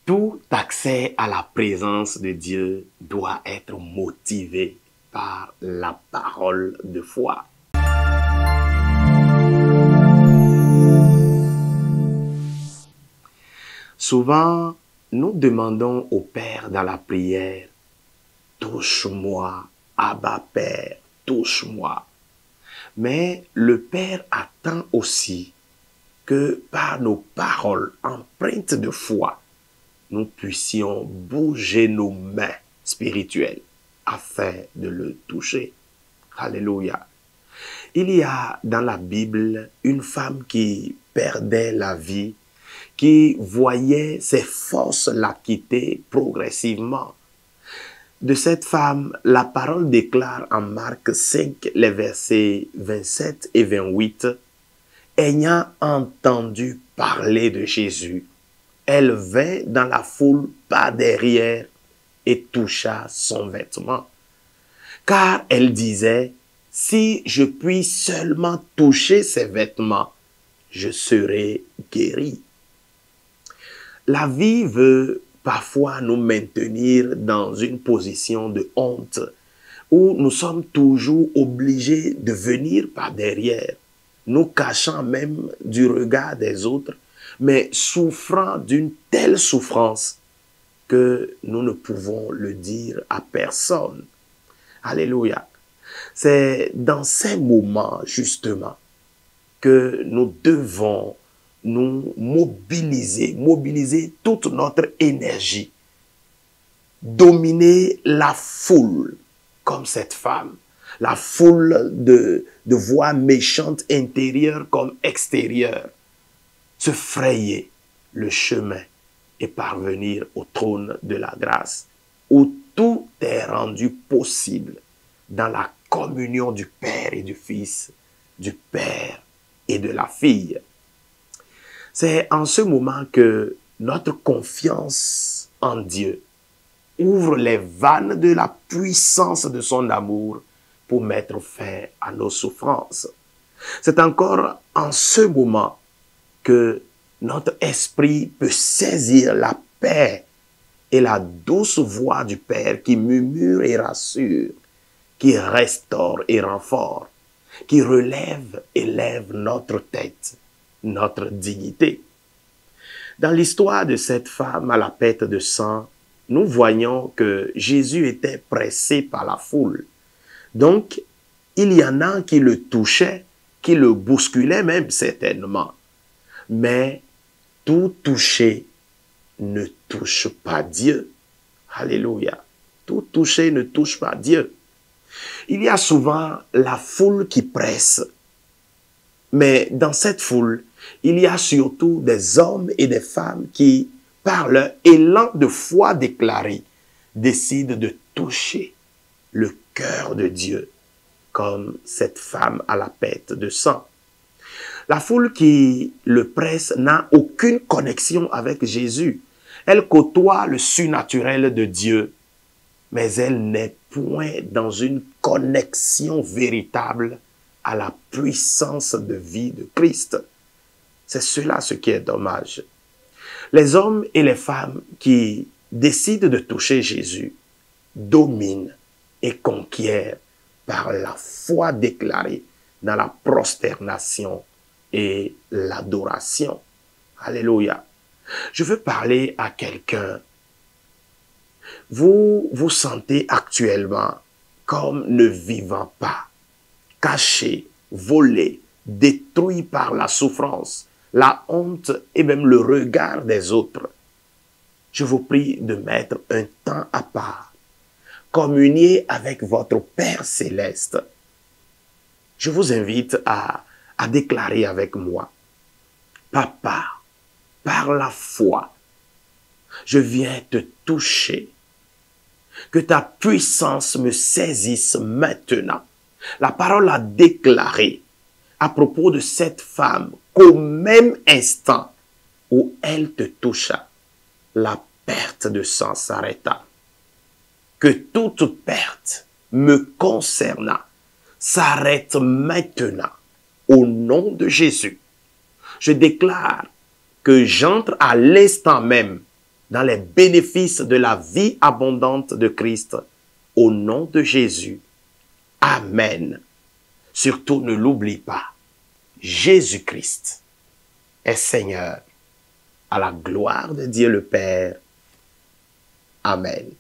Tout accès à la présence de Dieu doit être motivé par la parole de foi. Souvent, nous demandons au Père dans la prière, « Touche-moi, Abba Père, touche-moi ». Mais le Père attend aussi que par nos paroles empreintes de foi, nous puissions bouger nos mains spirituelles afin de le toucher. Alléluia. Il y a dans la Bible une femme qui perdait la vie, qui voyait ses forces la quitter progressivement. De cette femme, la parole déclare en Marc 5, les versets 27 et 28, « Ayant entendu parler de Jésus, elle vint dans la foule par derrière et toucha son vêtement. Car elle disait, « Si je puis seulement toucher ses vêtements, je serai guérie. » La vie veut parfois nous maintenir dans une position de honte où nous sommes toujours obligés de venir par derrière, nous cachant même du regard des autres, mais souffrant d'une telle souffrance que nous ne pouvons le dire à personne. Alléluia. C'est dans ces moments, justement, que nous devons nous mobiliser toute notre énergie, dominer la foule comme cette femme, la foule de voix méchantes intérieures comme extérieures, se frayer le chemin et parvenir au trône de la grâce, où tout est rendu possible dans la communion du Père et du Fils, du Père et de la fille. C'est en ce moment que notre confiance en Dieu ouvre les vannes de la puissance de son amour pour mettre fin à nos souffrances. C'est encore en ce moment que notre esprit peut saisir la paix et la douce voix du Père qui murmure et rassure, qui restaure et renforce, qui relève et lève notre tête, notre dignité. Dans l'histoire de cette femme à la perte de sang, nous voyons que Jésus était pressé par la foule. Donc, il y en a qui le touchaient, qui le bousculaient même certainement. Mais tout toucher ne touche pas Dieu. Alléluia. Tout toucher ne touche pas Dieu. Il y a souvent la foule qui presse. Mais dans cette foule, il y a surtout des hommes et des femmes qui, par leur élan de foi déclaré, décident de toucher le cœur de Dieu, comme cette femme à la perte de sang. La foule qui le presse n'a aucune connexion avec Jésus. Elle côtoie le surnaturel de Dieu, mais elle n'est point dans une connexion véritable à la puissance de vie de Christ. C'est cela ce qui est dommage. Les hommes et les femmes qui décident de toucher Jésus dominent et conquièrent par la foi déclarée dans la prosternation et l'adoration. Alléluia. Je veux parler à quelqu'un. Vous vous sentez actuellement comme ne vivant pas, caché, volé, détruit par la souffrance, la honte et même le regard des autres. Je vous prie de mettre un temps à part, communier avec votre Père céleste. Je vous invite à déclarer avec moi, « Papa, par la foi, je viens te toucher. Que ta puissance me saisisse maintenant. » La parole a déclaré à propos de cette femme qu'au même instant où elle te toucha, la perte de sang s'arrêta. Que toute perte me concernant s'arrête maintenant au nom de Jésus. Je déclare que j'entre à l'instant même dans les bénéfices de la vie abondante de Christ. Au nom de Jésus. Amen. Surtout ne l'oublie pas. Jésus-Christ est Seigneur. À la gloire de Dieu le Père. Amen.